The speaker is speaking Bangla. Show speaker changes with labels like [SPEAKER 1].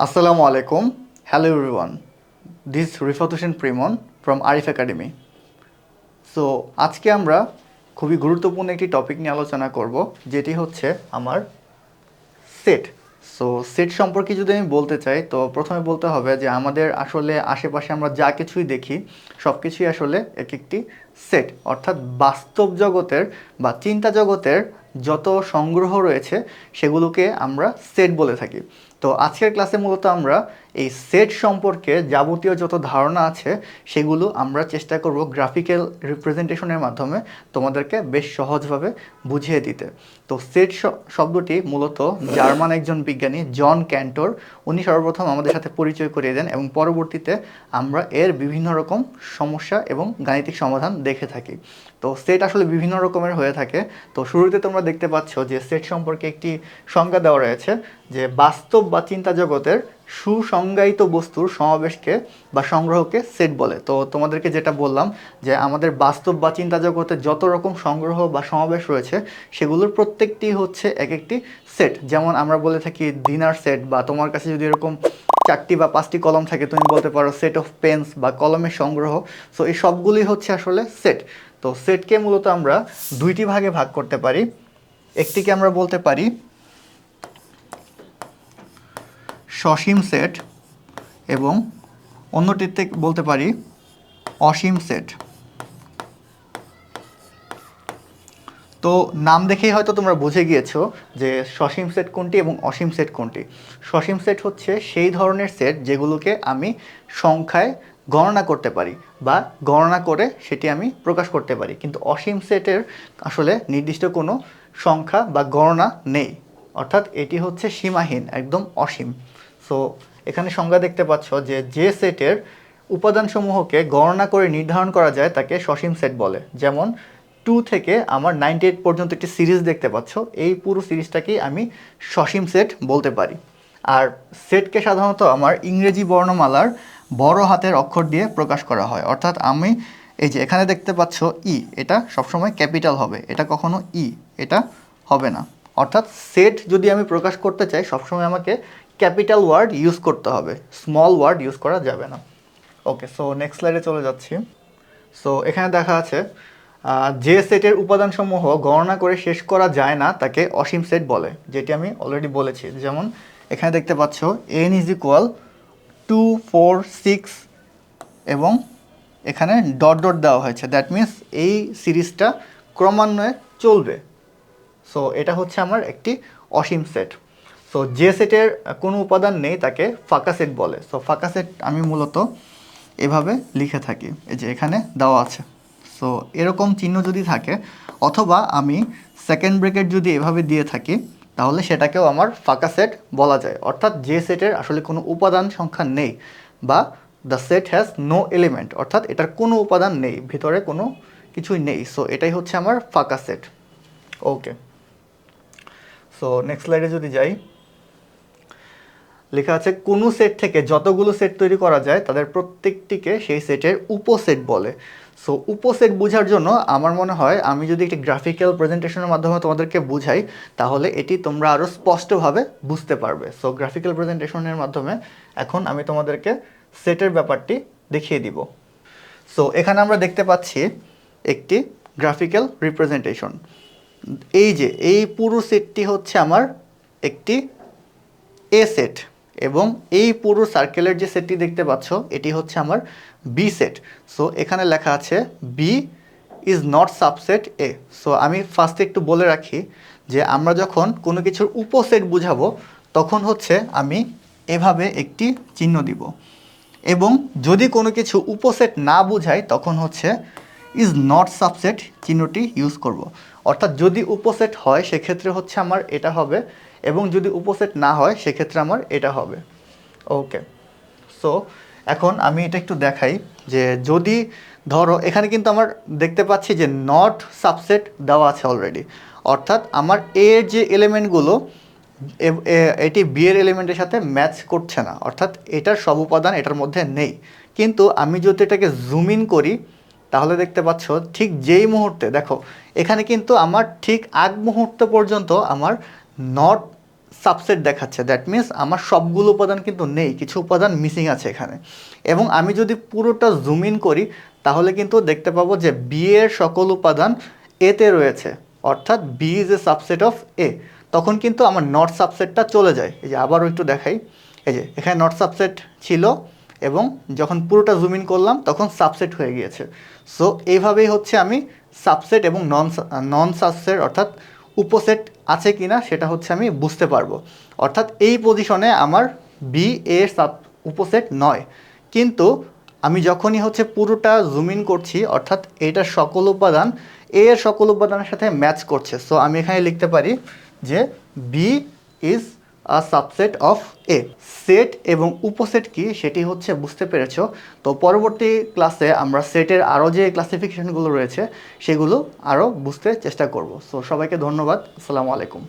[SPEAKER 1] Assalamu alaikum. Hello everyone. This is Rifat Hossein Primon from Arif Academy. So আজকে আমরা খুবই গুরুত্বপূর্ণ একটি টপিক নিয়ে আলোচনা করব, যেটি হচ্ছে আমার সেট। সো সেট সম্পর্কে যদি আমি বলতে চাই, তো প্রথমে বলতে হবে যে আমাদের আসলে আশেপাশে আমরা যা কিছুই দেখি সব কিছুই আসলে এক একটি সেট, অর্থাৎ বাস্তব জগতের বা চিন্তা জগতের যত সংগ্রহ রয়েছে সেগুলোকে আমরা সেট বলে থাকি। তো আজকের ক্লাসে মূলত আমরা এই সেট সম্পর্কে যাবতীয় যত ধারণা আছে সেগুলো আমরা চেষ্টা করব গ্রাফিক্যাল রিপ্রেজেন্টেশনের মাধ্যমে তোমাদেরকে বেশ সহজভাবে বুঝিয়ে দিতে। তো সেট শব্দটি মূলত জার্মান একজন বিজ্ঞানী জন ক্যান্টর উনি সর্বপ্রথম আমাদের সাথে পরিচয় করিয়ে দেন, এবং পরবর্তীতে আমরা এর বিভিন্ন রকম সমস্যা এবং গাণিতিক সমাধান দেখে থাকি। তো সেট আসলে বিভিন্ন রকমের হয়ে থাকে। তো শুরুতে তোমরা দেখতে পাচ্ছ যে সেট সম্পর্কে একটি সংজ্ঞা দেওয়া রয়েছে, যে বাস্তব বা চিন্তা জগতের সুসংজ্ঞায়িত বস্তুর সমাবেশকে বা সংগ্রহকে সেট বলে। তো তোমাদেরকে যেটা বললাম যে আমাদের বাস্তব বা চিন্তা জগতে যত রকম সংগ্রহ বা সমাবেশ রয়েছে সেগুলোর প্রত্যেকটি হচ্ছে এক একটি সেট। যেমন আমরা বলে থাকি ডিনার সেট, বা তোমার কাছে যদি এরকম 4টি বা 5টি কলম থাকে তুমি বলতে পারো সেট অফ পেন্স বা কলমের সংগ্রহ। সো এই সবগুলি হচ্ছে আসলে সেট। তো সেটকে মূলত আমরা দুইটি ভাগে ভাগ করতে পারি। একটিকে আমরা বলতে পারি সসীম সেট এবং অন্যটিতে বলতে পারি অসীম সেট। তো নাম দেখেই হয়তো তোমরা বুঝে গিয়েছো যে সসীম সেট কোনটি এবং অসীম সেট কোনটি। সসীম সেট হচ্ছে সেই ধরনের সেট যেগুলোকে আমি সংখ্যায় গণনা করতে পারি বা গণনা করে সেটি আমি প্রকাশ করতে পারি, কিন্তু অসীম সেটের আসলে নির্দিষ্ট কোনো সংখ্যা বা গণনা নেই, অর্থাৎ এটি হচ্ছে সীমাহীন, একদম অসীম। সো এখানে সংজ্ঞা দেখতে পাচ্ছ যে যে সেটের উপাদানসমূহকে গণনা করে নির্ধারণ করা যায় তাকে সসীম সেট বলে। যেমন 2 থেকে আমার 98 পর্যন্ত একটি সিরিজ দেখতে পাচ্ছ, এই পুরো সিরিজটাকেই আমি সসীম সেট বলতে পারি। আর সেটকে সাধারণত আমার ইংরেজি বর্ণমালার বড় হাতের অক্ষর দিয়ে প্রকাশ করা হয়, অর্থাৎ আমি এই যে এখানে দেখতে পাচ্ছ ই, এটা সবসময় ক্যাপিটাল হবে, এটা কখনো ই এটা হবে না। অর্থাৎ সেট যদি আমি প্রকাশ করতে চাই সবসময় আমাকে ক্যাপিটাল ওয়ার্ড ইউজ করতে হবে, স্মল ওয়ার্ড ইউজ করা যাবে না। ওকে, সো নেক্সট স্লাইডে চলে যাচ্ছি। সো এখানে দেখা আছে যে সেটের উপাদানসমূহ গণনা করে শেষ করা যায় না তাকে অসীম সেট বলে, যেটি আমি অলরেডি বলেছি। যেমন এখানে দেখতে পাচ্ছ n ইজ ইকুয়াল 2, 4, 6 এবং এখানে ডট ডট দেওয়া হয়েছে, দ্যাট মিন্স এই সিরিজটা ক্রমান্বয়ে চলবে। সো এটা হচ্ছে আমার একটি অসীম সেট। সো যে সেটের কোনো উপাদান নেই তাকে ফাঁকা সেট বলে। সো ফাঁকা সেট আমি মূলত এভাবে লিখে থাকি, এই যে এখানে দেওয়া আছে। সো এরকম চিহ্ন যদি থাকে, অথবা আমি সেকেন্ড ব্রেকেট যদি এভাবে দিয়ে থাকি, তাহলে সেটাকেও আমার ফাঁকা সেট বলা যায়। অর্থাৎ যে সেটের আসলে কোনো উপাদান সংখ্যা নেই, বা the set has no element, অর্থাৎ এটার কোনো উপাদান নেই, ভিতরে কোনো কিছুই নেই। সো এটাই হচ্ছে আমার ফাঁকা সেট। ওকে, সো নেক্সট স্লাইডে যদি যাই, লেখা আছে কোনো সেট থেকে যতগুলো সেট তৈরি করা যায় তাদের প্রত্যেকটিকে সেই সেটের উপসেট বলে। সো উপসেট বোঝার জন্য আমার মনে হয় আমি যদি একটি গ্রাফিক্যাল প্রেজেন্টেশনের মাধ্যমে তোমাদেরকে বুঝাই, তাহলে এটি তোমরা আরও স্পষ্টভাবে বুঝতে পারবে। সো গ্রাফিক্যাল প্রেজেন্টেশনের মাধ্যমে এখন আমি তোমাদেরকে সেটের ব্যাপারটি দেখিয়ে দিব। সো এখানে আমরা দেখতে পাচ্ছি একটি গ্রাফিক্যাল রিপ্রেজেন্টেশন। এই যে এই পুরো সেটটি হচ্ছে আমার একটি এ সেট, এবং এই পুরো সার্কেলের যে সেটটি দেখতে পাচ্ছ এটি হচ্ছে আমার বি সেট। সো এখানে লেখা আছে B is not subset A. So আমি ফার্স্টে একটু বলে রাখি যে আমরা যখন কোনো কিছুর উপসেট বুঝাবো তখন হচ্ছে আমি এভাবে একটি চিহ্ন দিব, এবং যদি কোনো কিছু উপসেট না বুঝাই তখন হচ্ছে ইজ নট সাবসেট চিহ্নটি ইউজ করব। অর্থাৎ যদি উপসেট হয় সেক্ষেত্রে হচ্ছে আমার এটা হবে, এবং যদি উপসেট না হয় সেক্ষেত্রে আমার এটা হবে। ওকে, সো এখন আমি এটা একটু দেখাই যে যদি ধরো এখানে কিন্তু আমার দেখতে পাচ্ছি যে নট সাবসেট দেওয়া আছে অলরেডি, অর্থাৎ আমার এর যে এলিমেন্টগুলো এটি বি এর এলিমেন্টের সাথে ম্যাচ করছে না, অর্থাৎ এটার সব উপাদান এটার মধ্যে নেই। কিন্তু আমি যদি এটাকে জুম ইন করি তাহলে দেখতে পাচ্ছ ঠিক যেই মুহূর্তে দেখো এখানে কিন্তু আমার ঠিক আগ মুহূর্ত পর্যন্ত আমার নট সাবসেট দেখাচ্ছে, দ্যাট মিন্স আমার সবগুলো উপাদান কিন্তু নেই, কিছু উপাদান মিসিং আছে এখানে। এবং আমি যদি পুরোটা জুম ইন করি তাহলে কিন্তু দেখতে পাবো যে বি এর সকল উপাদান এতে রয়েছে, অর্থাৎ B is a subset of A. তখন কিন্তু আমার নট সাবসেটটা চলে যায়। এই যে আবারও একটু দেখাই, এই যে এখানে নট সাবসেট ছিল এবং যখন পুরোটা জুম ইন করলাম তখন সাবসেট হয়ে গিয়েছে। সো এইভাবেই হচ্ছে আমি সাবসেট এবং নন সাবসেট অর্থাৎ উপসেট আছে কি না সেটা হচ্ছে আমি বুঝতে পারবো। অর্থাৎ এই পজিশনে আমার বি এর উপসেট নয়, কিন্তু আমি যখনই হচ্ছে পুরোটা জুম ইন করছি অর্থাৎ এটার সকল উপাদান এ এর সকল উপাদানের সাথে ম্যাচ করছে। সো আমি এখানে লিখতে পারি যে B is a subset of A. Set এবং উপসেট কি সেটি হচ্ছে বুঝতে পেরেছো। তো পরবর্তী ক্লাসে আমরা সেটের আরও যে ক্লাসিফিকেশনগুলো রয়েছে সেগুলো আরও বুঝতে চেষ্টা করব। সো সবাইকে ধন্যবাদ, আসসালামু আলাইকুম।